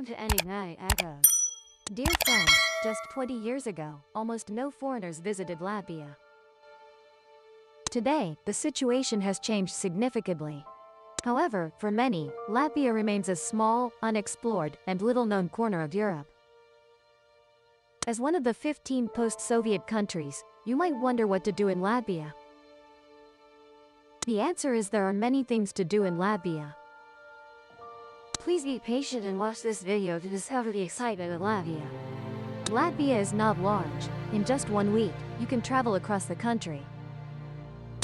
to Enigmatic Echoes. Dear friends, just 20 years ago, almost no foreigners visited Latvia. Today, the situation has changed significantly. However, for many, Latvia remains a small, unexplored, and little-known corner of Europe. As one of the 15 post-Soviet countries, you might wonder what to do in Latvia. The answer is there are many things to do in Latvia. Please be patient and watch this video to discover the excitement of Latvia. Latvia is not large. In just 1 week, you can travel across the country.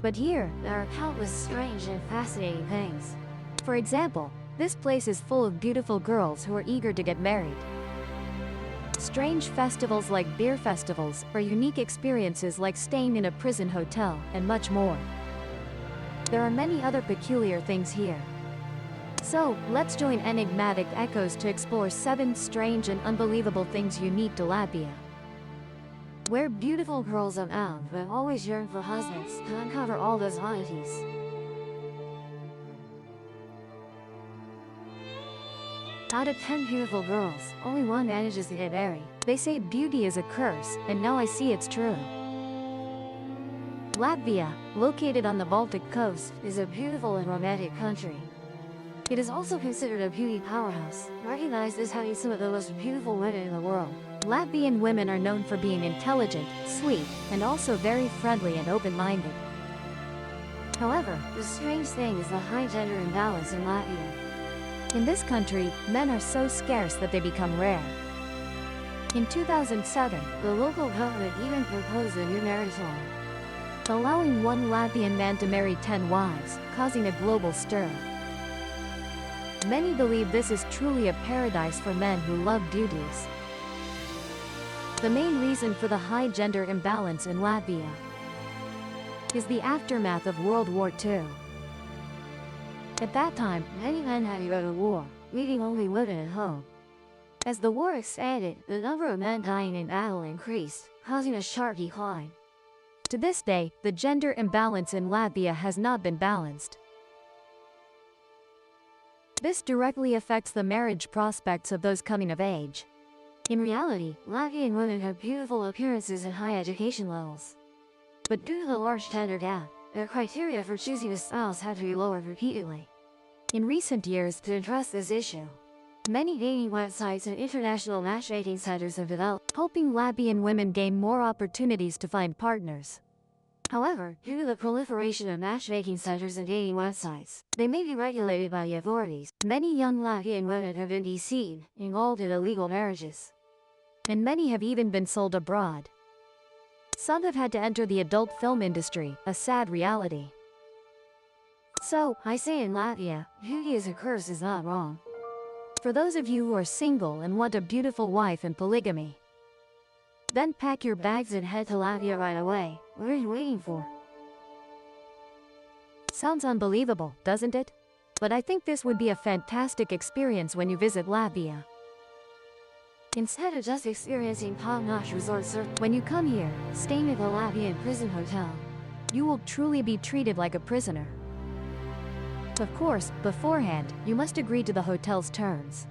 But here, there are countless strange and fascinating things. For example, this place is full of beautiful girls who are eager to get married. Strange festivals like beer festivals, or unique experiences like staying in a prison hotel, and much more. There are many other peculiar things here. So, let's join Enigmatic Echoes to explore 7 strange and unbelievable things unique to Latvia. Where beautiful girls abound but always yearn for husbands, to uncover all those oddities. Out of 10 beautiful girls, only one manages to get married. They say beauty is a curse, and now I see it's true. Latvia, located on the Baltic coast, is a beautiful and romantic country. It is also considered a beauty powerhouse, recognized as having some of the most beautiful women in the world. Latvian women are known for being intelligent, sweet, and also very friendly and open-minded. However, the strange thing is the high gender imbalance in Latvia. In this country, men are so scarce that they become rare. In 2007, the local government even proposed a new marriage law, allowing one Latvian man to marry 10 wives, causing a global stir. Many believe this is truly a paradise for men who love beauties. The main reason for the high gender imbalance in Latvia is the aftermath of World War II. At that time, many men had to go to war, leaving only women at home. As the war expanded, the number of men dying in battle increased, causing a sharp decline. To this day, the gender imbalance in Latvia has not been balanced. This directly affects the marriage prospects of those coming of age. In reality, Latvian women have beautiful appearances and high education levels. But due to the large gender gap, the criteria for choosing a spouse had to be lowered repeatedly. In recent years, to address this issue, many dating websites and international matchmaking centers have developed, helping Latvian women gain more opportunities to find partners. However, due to the proliferation of matchmaking centers and dating websites, they may be regulated by the authorities. Many young Latvian women have been deceived, involved in illegal marriages, and many have even been sold abroad. Some have had to enter the adult film industry, a sad reality. So, I say in Latvia, beauty is a curse is not wrong. For those of you who are single and want a beautiful wife and polygamy, then pack your bags and head to Latvia right away. What are you waiting for? Sounds unbelievable, doesn't it? But I think this would be a fantastic experience when you visit Latvia. Instead of just experiencing top-notch resort service, when you come here, staying at the Latvian prison hotel, you will truly be treated like a prisoner. Of course, beforehand, you must agree to the hotel's terms.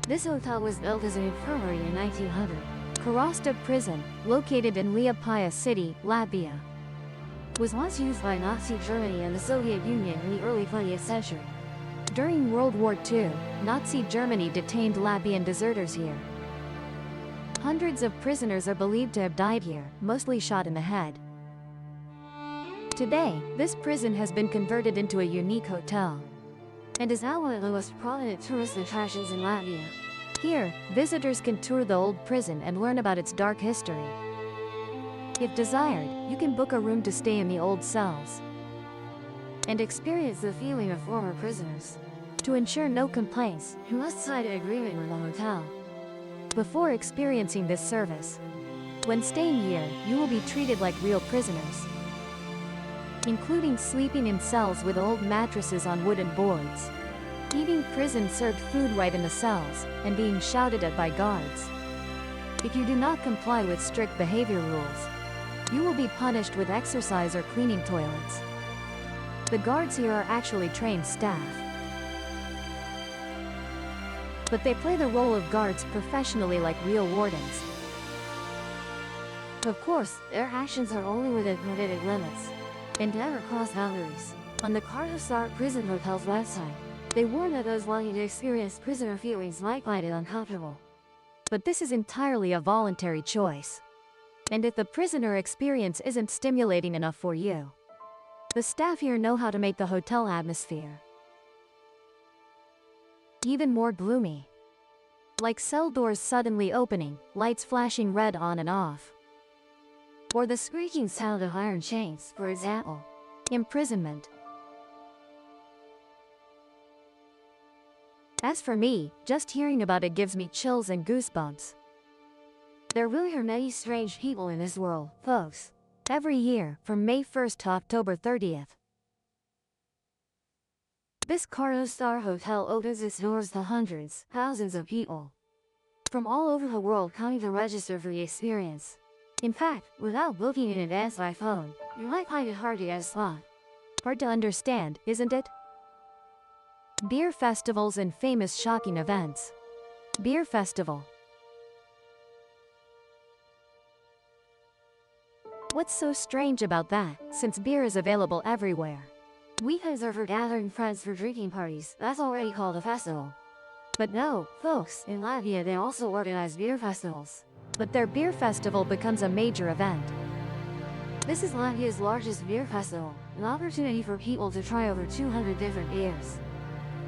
This hotel was built as an infirmary in 1900. Karasta Prison, located in Liepāja City, Latvia, was once used by Nazi Germany and the Soviet Union in the early 20th century. During World War II, Nazi Germany detained Latvian deserters here. Hundreds of prisoners are believed to have died here, mostly shot in the head. Today, this prison has been converted into a unique hotel, and is now one of the most prominent tourist attractions in Latvia. Here, visitors can tour the old prison and learn about its dark history. If desired, you can book a room to stay in the old cells and experience the feeling of former prisoners. To ensure no complaints, you must sign an agreement with the hotel before experiencing this service. When staying here, you will be treated like real prisoners, including sleeping in cells with old mattresses on wooden boards, eating prison-served food right in the cells, and being shouted at by guards. If you do not comply with strict behavior rules, you will be punished with exercise or cleaning toilets. The guards here are actually trained staff. but they play the role of guards professionally like real wardens. Of course, their actions are only within permitted limits and never cross boundaries. On the Kartasar Prison Hotel's website, they warn that those wanting to experience prisoner feelings might find it uncomfortable. But this is entirely a voluntary choice. And if the prisoner experience isn't stimulating enough for you, the staff here know how to make the hotel atmosphere even more gloomy. Like cell doors suddenly opening, lights flashing red on and off. Or the squeaking sound of iron chains, for example. Imprisonment. As for me, just hearing about it gives me chills and goosebumps. There really are many strange people in this world, folks. Every year, from May 1st to October 30th. This Kartasar hotel opens its doors to hundreds, thousands of people from all over the world coming to register for the experience. In fact, without booking in advance by phone, you might find it hard to get a slot. Hard to understand, isn't it? Beer festivals and famous shocking events. Beer festival. What's so strange about that, since beer is available everywhere? Weekends are for gathering friends for drinking parties, that's already called a festival. But no, folks, in Latvia they also organize beer festivals. But their beer festival becomes a major event. This is Latvia's largest beer festival, an opportunity for people to try over 200 different beers.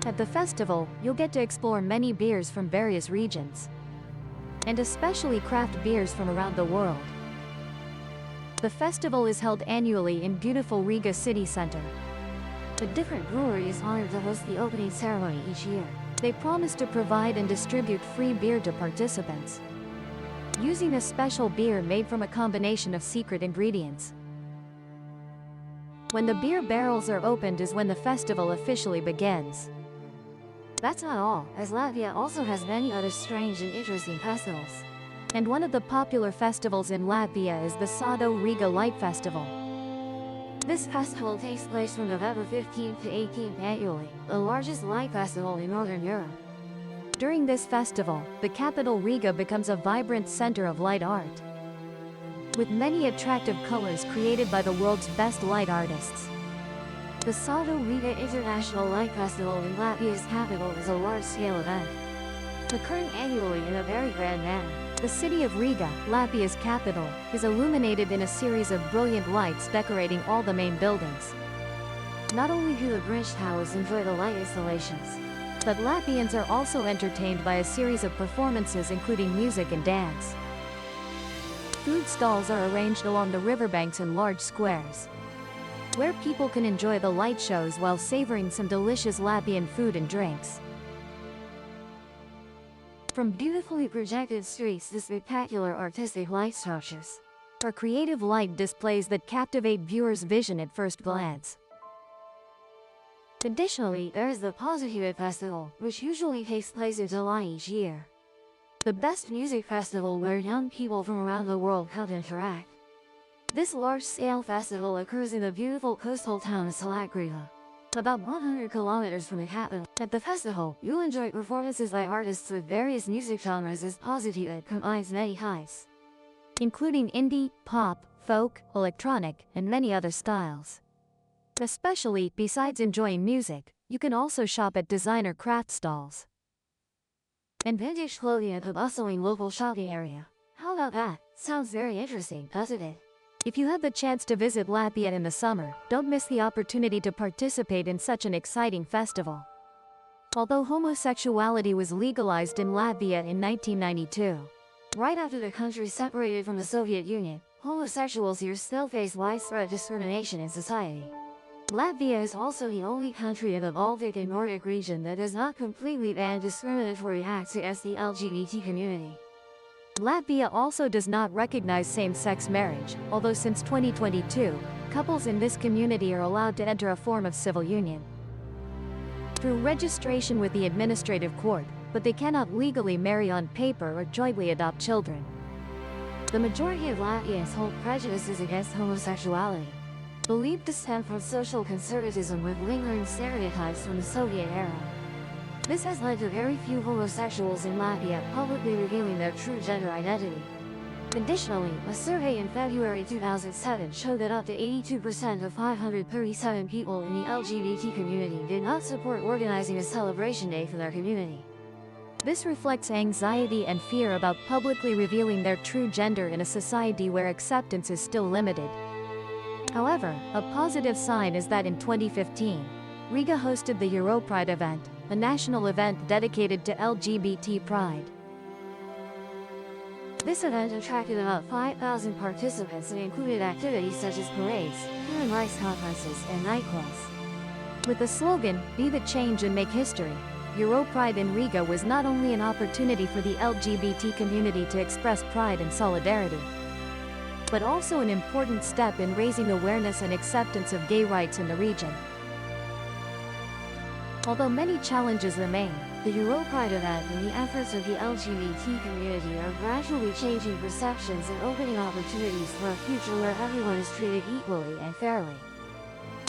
At the festival, you'll get to explore many beers from various regions, and especially craft beers from around the world. The festival is held annually in beautiful Riga city center. A different brewery is honored to host the opening ceremony each year. They promise to provide and distribute free beer to participants, using a special beer made from a combination of secret ingredients. When the beer barrels are opened is when the festival officially begins. That's not all, as Latvia also has many other strange and interesting festivals. And one of the popular festivals in Latvia is the Sado Riga Light Festival. This festival takes place from November 15th to 18th annually, the largest light festival in Northern Europe. During this festival, the capital Riga becomes a vibrant center of light art, with many attractive colors created by the world's best light artists. The Sado Riga International Light Festival in Latvia's capital is a large-scale event, occurring annually in a very grand manner. The city of Riga, Latvia's capital, is illuminated in a series of brilliant lights decorating all the main buildings. Not only do the bridge towers enjoy the light installations, but Latvians are also entertained by a series of performances including music and dance. Food stalls are arranged along the riverbanks in large squares, where people can enjoy the light shows while savoring some delicious Latvian food and drinks. From beautifully projected streets to spectacular artistic light structures, or creative light displays that captivate viewers' vision at first glance. Additionally, there is the Positive Festival, which usually takes place in July each year. The best music festival where young people from around the world come to interact. This large-scale festival occurs in the beautiful coastal town of Riga, about 100 kilometers from the capital. At the festival, you'll enjoy performances by artists with various music genres as Positive combines many types, including indie, pop, folk, electronic, and many other styles. Especially, besides enjoying music, you can also shop at designer craft stalls and vintage clothing at the bustling local shopping area. How about that? Sounds very interesting, doesn't it? If you have the chance to visit Latvia in the summer, don't miss the opportunity to participate in such an exciting festival. Although homosexuality was legalized in Latvia in 1992, right after the country separated from the Soviet Union, homosexuals here still face widespread discrimination in society. Latvia is also the only country in the Baltic and Nordic region that does not completely ban discriminatory acts against the LGBT community. Latvia also does not recognize same-sex marriage, although since 2022, couples in this community are allowed to enter a form of civil union through registration with the administrative court, but they cannot legally marry on paper or jointly adopt children. The majority of Latvians hold prejudices against homosexuality, believed to stem from social conservatism with lingering stereotypes from the Soviet era. This has led to very few homosexuals in Latvia publicly revealing their true gender identity. Additionally, a survey in February 2007 showed that up to 82% of 537 people in the LGBT community did not support organizing a celebration day for their community. This reflects anxiety and fear about publicly revealing their true gender in a society where acceptance is still limited. However, a positive sign is that in 2015, Riga hosted the Europride event, a national event dedicated to LGBT pride. This event attracted about 5,000 participants and included activities such as parades, human rights conferences, and nightclubs. With the slogan, "Be the change and make history," Europride in Riga was not only an opportunity for the LGBT community to express pride and solidarity, but also an important step in raising awareness and acceptance of gay rights in the region. Although many challenges remain, the Europride event and the efforts of the LGBT community are gradually changing perceptions and opening opportunities for a future where everyone is treated equally and fairly.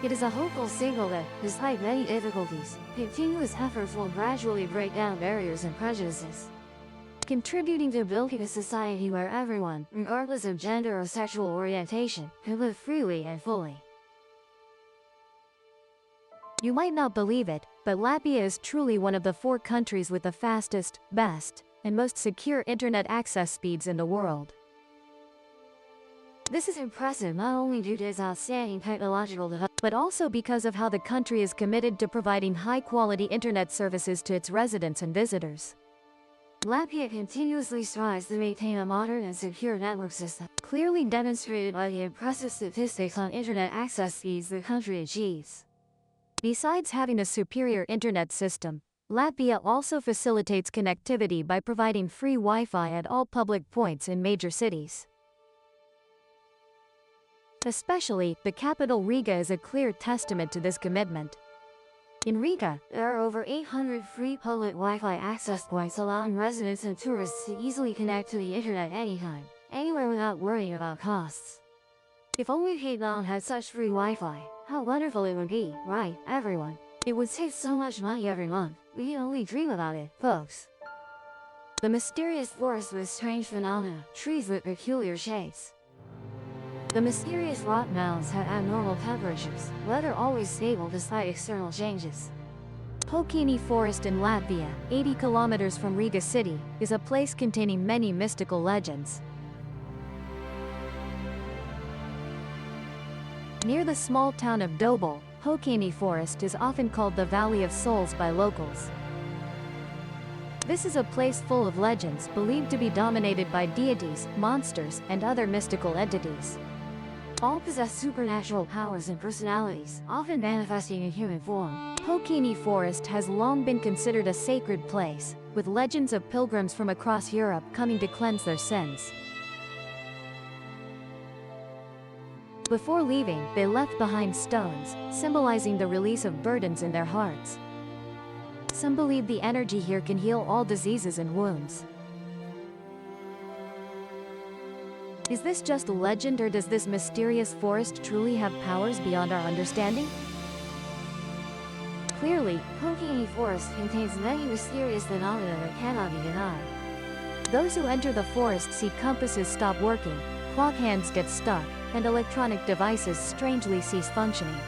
It is a hopeful signal that, despite many difficulties, continuous efforts will gradually break down barriers and prejudices, contributing to building a society where everyone, regardless of gender or sexual orientation, can live freely and fully. You might not believe it, but Latvia is truly one of the 4 countries with the fastest, best, and most secure internet access speeds in the world. This is impressive not only due to its outstanding technological development, but also because of how the country is committed to providing high-quality internet services to its residents and visitors. Latvia continuously strives to maintain a modern and secure network system, clearly demonstrated by the impressive statistics on internet access speeds the country achieves. Besides having a superior internet system, Latvia also facilitates connectivity by providing free Wi-Fi at all public points in major cities. Especially, the capital Riga is a clear testament to this commitment. In Riga, there are over 800 free public Wi-Fi access points allowing residents and tourists to easily connect to the internet anytime, anywhere without worrying about costs. If only Cape had such free Wi-Fi, how wonderful it would be, right, everyone? It would save so much money every month. We can only dream about it, folks. The mysterious forest with strange phenomena, trees with peculiar shapes. The mysterious rock mounds have abnormal temperatures, weather always stable despite external changes. Pokini Forest in Latvia, 80 kilometers from Riga city, is a place containing many mystical legends. Near the small town of Dobol, Pokini Forest is often called the Valley of Souls by locals. This is a place full of legends believed to be dominated by deities, monsters, and other mystical entities. All possess supernatural powers and personalities, often manifesting in human form. Pokini Forest has long been considered a sacred place, with legends of pilgrims from across Europe coming to cleanse their sins. Before leaving, they left behind stones, symbolizing the release of burdens in their hearts. Some believe the energy here can heal all diseases and wounds. Is this just a legend, or does this mysterious forest truly have powers beyond our understanding? Clearly, Pokini Forest contains many mysterious phenomena that cannot be denied. Those who enter the forest see compasses stop working, clock hands get stuck, and electronic devices strangely cease functioning,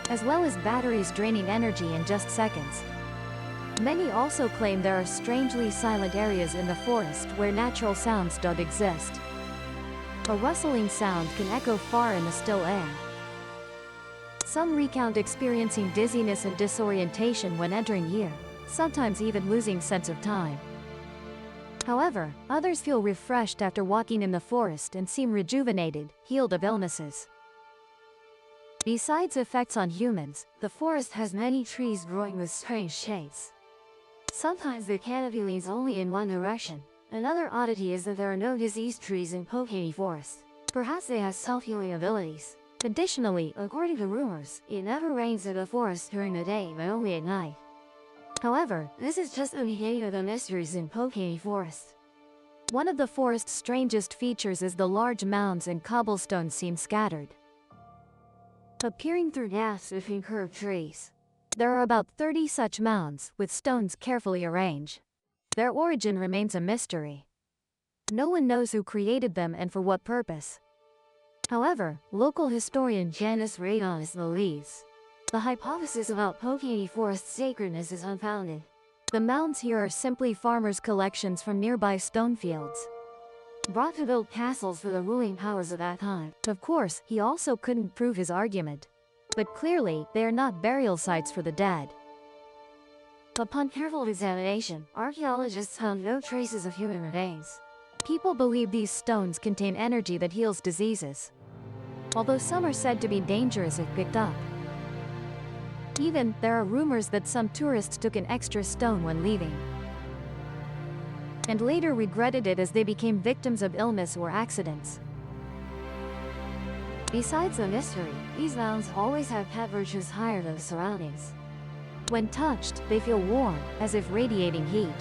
as well as batteries draining energy in just seconds. Many also claim there are strangely silent areas in the forest where natural sounds don't exist. A rustling sound can echo far in the still air. Some recount experiencing dizziness and disorientation when entering here, sometimes even losing sense of time. However, others feel refreshed after walking in the forest and seem rejuvenated, healed of illnesses. Besides effects on humans, the forest has many trees growing with strange shapes. Sometimes the canopy leans only in one direction. Another oddity is that there are no diseased trees in Pokini Forest. Perhaps they have self-healing abilities. Additionally, according to rumors, it never rains in the forest during the day but only at night. However, this is just the beginning of the mysteries in Pokini Forest. One of the forest's strangest features is the large mounds and cobblestones seem scattered, appearing through gaps between curved trees. There are about 30 such mounds, with stones carefully arranged. Their origin remains a mystery. No one knows who created them and for what purpose. However, local historian Janis Radon believes the hypothesis about Pokani Forest's sacredness is unfounded. The mounds here are simply farmers' collections from nearby stone fields, brought to build castles for the ruling powers of that time. Of course, he also couldn't prove his argument. But clearly, they are not burial sites for the dead. Upon careful examination, archaeologists found no traces of human remains. People believe these stones contain energy that heals diseases, although some are said to be dangerous if picked up. Even, there are rumors that some tourists took an extra stone when leaving, and later regretted it as they became victims of illness or accidents. Besides the mystery, these mounds always have temperatures higher than the surroundings. When touched, they feel warm, as if radiating heat.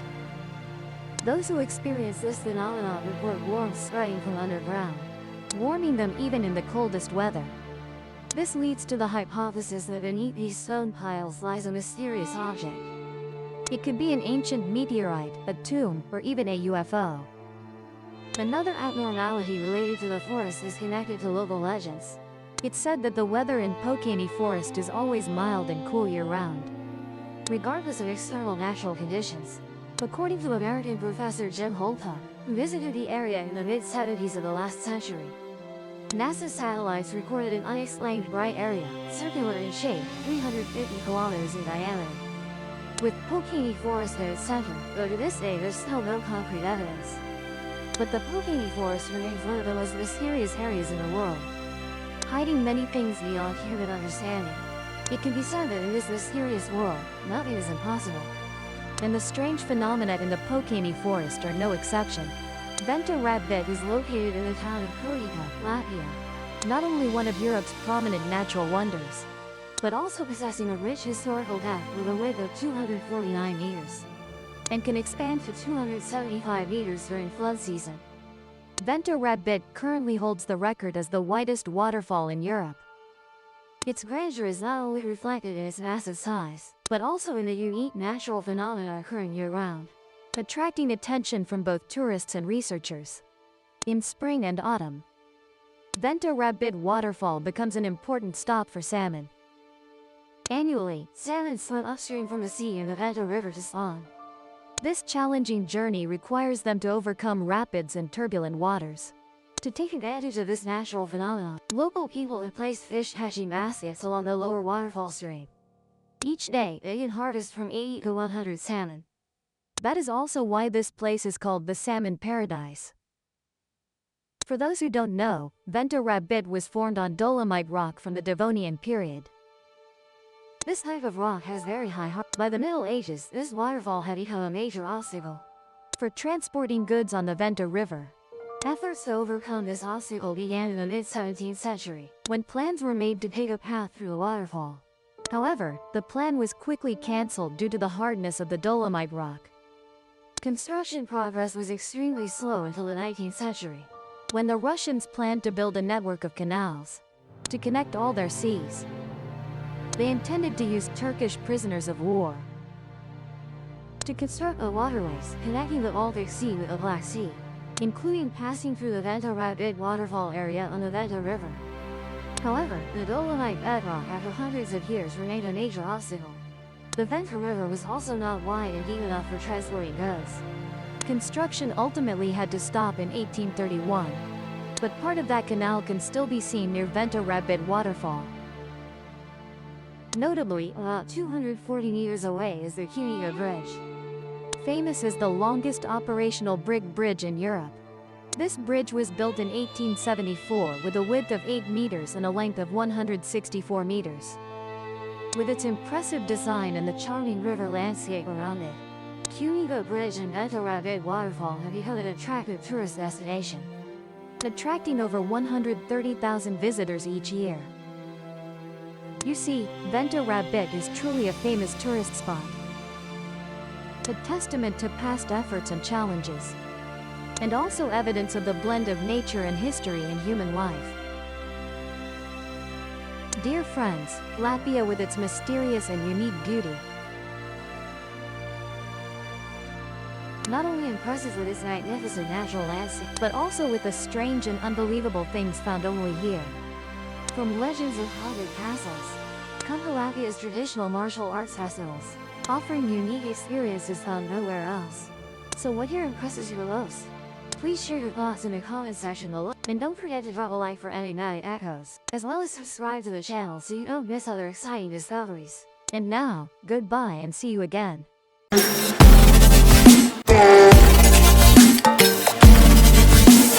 Those who experience this phenomenon report warmth spreading from underground, warming them even in the coldest weather. This leads to the hypothesis that beneath these stone piles lies a mysterious object. It could be an ancient meteorite, a tomb, or even a UFO. Another abnormality related to the forest is connected to local legends. It's said that the weather in Pokani Forest is always mild and cool year-round, regardless of external natural conditions. According to American professor Jim Holtuck, who visited the area in the mid-70s of the last century, NASA satellites recorded an unexplained bright area, circular in shape, 350 kilometers in diameter, with Pokani Forest at its center, though to this day there's still no concrete evidence. But the Pokani Forest remains one of the most mysterious areas in the world, hiding many things beyond human understanding. It can be said that in this mysterious world, nothing is impossible. And the strange phenomena in the Pokani Forest are no exception. Venta Rabbit is located in the town of Riga, Latvia, not only one of Europe's prominent natural wonders, but also possessing a rich historical depth with a width of 249 meters, and can expand to 275 meters during flood season. Venta Rabbit currently holds the record as the widest waterfall in Europe. Its grandeur is not only reflected in its massive size, but also in the unique natural phenomena occurring year-round, attracting attention from both tourists and researchers. In spring and autumn, Venta Rabbit Waterfall becomes an important stop for salmon. Annually, salmon swim upstream from the sea in the Venta River to spawn. This challenging journey requires them to overcome rapids and turbulent waters. To take advantage of this natural phenomenon, local people have placed fish hatching baskets along the lower waterfall stream. Each day, they can harvest from 80 to 100 salmon. That is also why this place is called the Salmon Paradise. For those who don't know, Venta Rabbit was formed on dolomite rock from the Devonian period. This type of rock has very high height. By the Middle Ages, this waterfall had become a major obstacle for transporting goods on the Venta River. Efforts to overcome this obstacle began in the mid-17th century, when plans were made to take a path through the waterfall. However, the plan was quickly cancelled due to the hardness of the dolomite rock. Construction progress was extremely slow until the 19th century, when the Russians planned to build a network of canals to connect all their seas. They intended to use Turkish prisoners of war to construct the waterways connecting the Baltic Sea with the Black Sea, including passing through the Venta Rabbit waterfall area on the Venta River. However, the dolomite bedrock after hundreds of years remained a major obstacle. The Venta River was also not wide and deep enough for transporting goods. Construction ultimately had to stop in 1831, but part of that canal can still be seen near Venta Rabbit waterfall. Notably, about 240 meters away is the Riga Bridge, famous as the longest operational brick bridge in Europe. This bridge was built in 1874 with a width of 8 meters and a length of 164 meters. With its impressive design and the charming river landscape around it, Riga Bridge and Venta Rabbit waterfall have become an attractive tourist destination, attracting over 130,000 visitors each year. You see, Venta Rabbit is truly a famous tourist spot, a testament to past efforts and challenges, and also evidence of the blend of nature and history in human life. Dear friends, Latvia with its mysterious and unique beauty not only impresses with its magnificent natural landscape, but also with the strange and unbelievable things found only here. From legends of haunted castles, come to Latvia's traditional martial arts festivals, offering unique experiences found nowhere else. So what here impresses you the most? Please share your thoughts in the comment section below, and don't forget to drop a like for any night echoes, as well as subscribe to the channel so you don't miss other exciting discoveries. And now, goodbye and see you again.